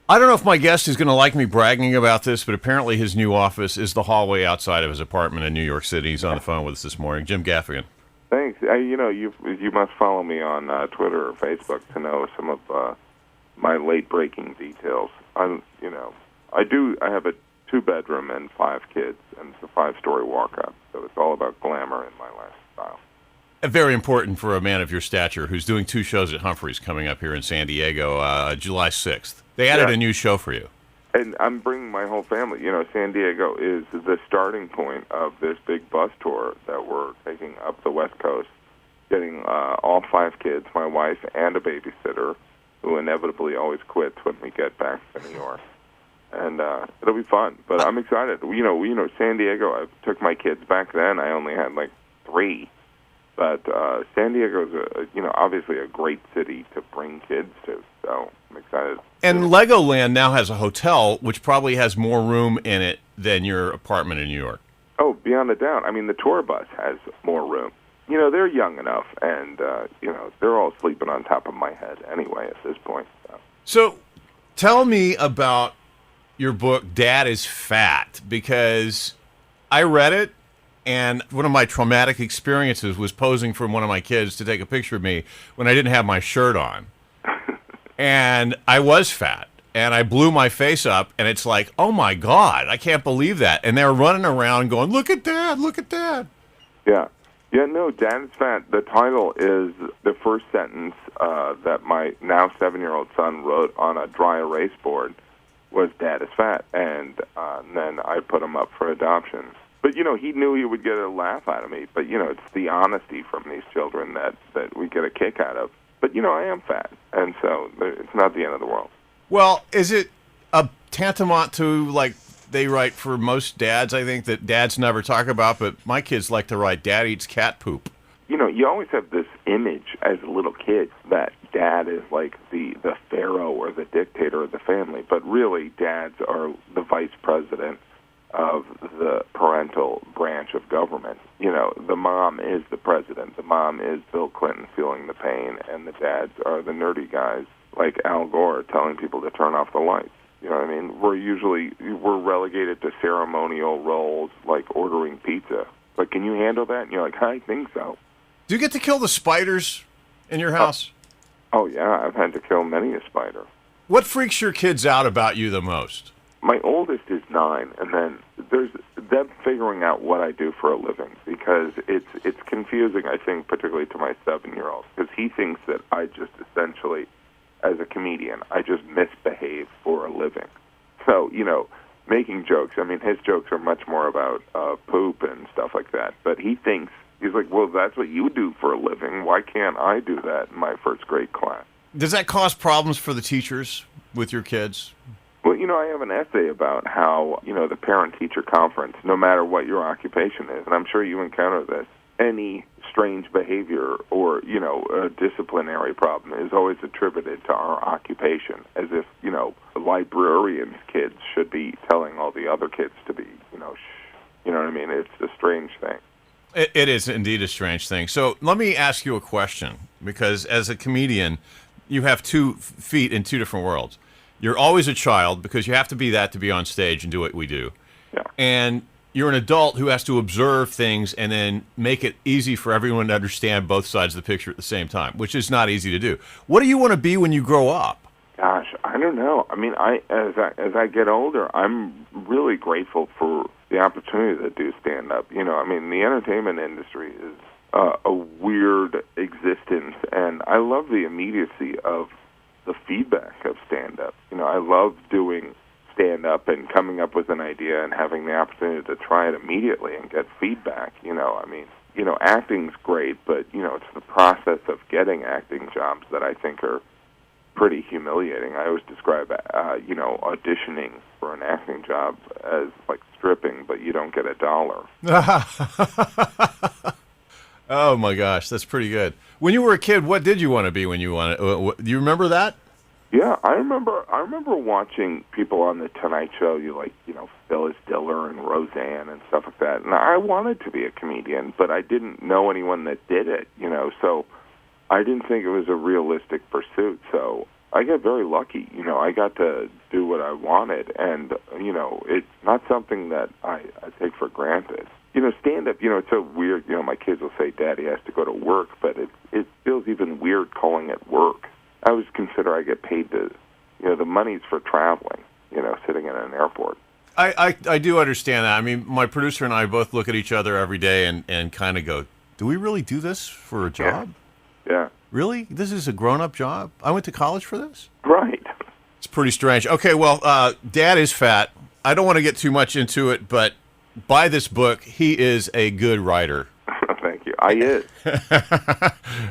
I don't know if my guest is going to like me bragging about this, but apparently his new office is the hallway outside of his apartment in New York City. He's on the phone with us this morning. Jim Gaffigan. Thanks. You must follow me on Twitter or Facebook to know some of my late breaking details. I have a 2-bedroom and 5 kids, and it's a 5-story walk up. So it's all about glamour in my lifestyle. Very important for a man of your stature who's doing 2 shows at Humphreys coming up here in San Diego, July 6th. They added a new show for you. And I'm bringing my whole family. San Diego is the starting point of this big bus tour that we're taking up the West Coast, getting all 5 kids, my wife, and a babysitter, who inevitably always quits when we get back to New York. And it'll be fun. But I'm excited. San Diego, I took my kids back then. I only had like 3. But San Diego is, obviously a great city to bring kids to, so I'm excited. And Legoland now has a hotel, which probably has more room in it than your apartment in New York. Oh, beyond a doubt. I mean, the tour bus has more room. They're young enough, and, they're all sleeping on top of my head anyway at this point. So tell me about your book, Dad is Fat, because I read it. And one of my traumatic experiences was posing for one of my kids to take a picture of me when I didn't have my shirt on. And I was fat. And I blew my face up. And it's like, oh, my God, I can't believe that. And they were running around going, look at Dad, look at Dad. Yeah. Yeah, no, Dad is Fat. The title is the first sentence that my now 7-year-old son wrote on a dry erase board was Dad is Fat. And then I put him up for adoption. But, he knew he would get a laugh out of me. But, it's the honesty from these children that we get a kick out of. But, I am fat, and so it's not the end of the world. Well, is it a tantamount to, like, they write for most dads, I think, that dads never talk about, but my kids like to write, Dad eats cat poop. You always have this image as a little kid that Dad is like the pharaoh or the dictator of the family. But really, dads are the vice president of the parental branch of government. The mom is the president. The mom is Bill Clinton feeling the pain, and the dads are the nerdy guys like Al Gore telling people to turn off the lights. You know what I mean? We're relegated to ceremonial roles like ordering pizza. But can you handle that? And you're like, I think so. Do you get to kill the spiders in your house? Oh yeah, I've had to kill many a spider. What freaks your kids out about you the most? My oldest is 9, and then there's them figuring out what I do for a living, because it's confusing, I think, particularly to my 7-year-old, because he thinks that I just essentially, as a comedian, I just misbehave for a living. So, making jokes, I mean, his jokes are much more about poop and stuff like that, but he thinks, he's like, well, that's what you do for a living. Why can't I do that in my first grade class? Does that cause problems for the teachers with your kids? Well, I have an essay about how, the parent-teacher conference, no matter what your occupation is, and I'm sure you encounter this, any strange behavior or, a disciplinary problem is always attributed to our occupation, as if, librarians' kids should be telling all the other kids to be, shh. You know what I mean? It's a strange thing. It is indeed a strange thing. So let me ask you a question, because as a comedian, you have 2 feet in 2 different worlds. You're always a child because you have to be that to be on stage and do what we do. Yeah. And you're an adult who has to observe things and then make it easy for everyone to understand both sides of the picture at the same time, which is not easy to do. What do you want to be when you grow up? Gosh, I don't know. I mean, as I get older, I'm really grateful for the opportunity to do stand-up. The entertainment industry is a weird existence, and I love the immediacy of the feedback of stand-up. I love doing stand-up and coming up with an idea and having the opportunity to try it immediately and get feedback. Acting's great, but, it's the process of getting acting jobs that I think are pretty humiliating. I always describe, auditioning for an acting job as like stripping, but you don't get $1. Oh my gosh, that's pretty good. When you were a kid, what did you want to be when you wanted? Do you remember that? Yeah, I remember watching people on the Tonight Show. Phyllis Diller and Roseanne and stuff like that. And I wanted to be a comedian, but I didn't know anyone that did it. So I didn't think it was a realistic pursuit. So I get very lucky. You know, I got to do what I wanted, and you know, it's not something that I take for granted. You know, stand-up, you know, it's so weird. You know, my kids will say, Daddy has to go to work, but it feels even weird calling it work. I always consider I get paid to, you know, the money's for traveling, you know, sitting in an airport. I do understand that. I mean, my producer and I both look at each other every day and kind of go, do we really do this for a job? Yeah. Really? This is a grown-up job? I went to college for this? Right. It's pretty strange. Okay, well, Dad is fat. I don't want to get too much into it, but buy this book. He is a good writer. Thank you. I is.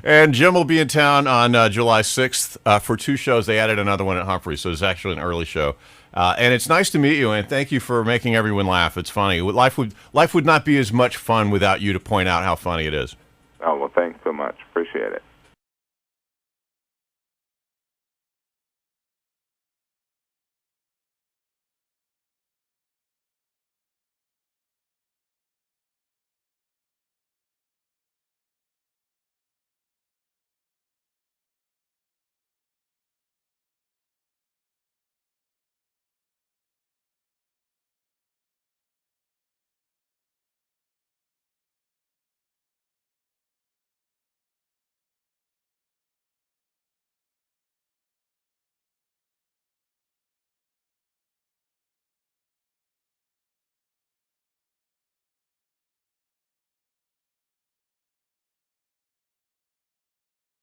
And Jim will be in town on July 6th for 2 shows. They added another one at Humphrey, so it's actually an early show. And it's nice to meet you, and thank you for making everyone laugh. It's funny. Life would not be as much fun without you to point out how funny it is. Oh, well, thanks so much. Appreciate it.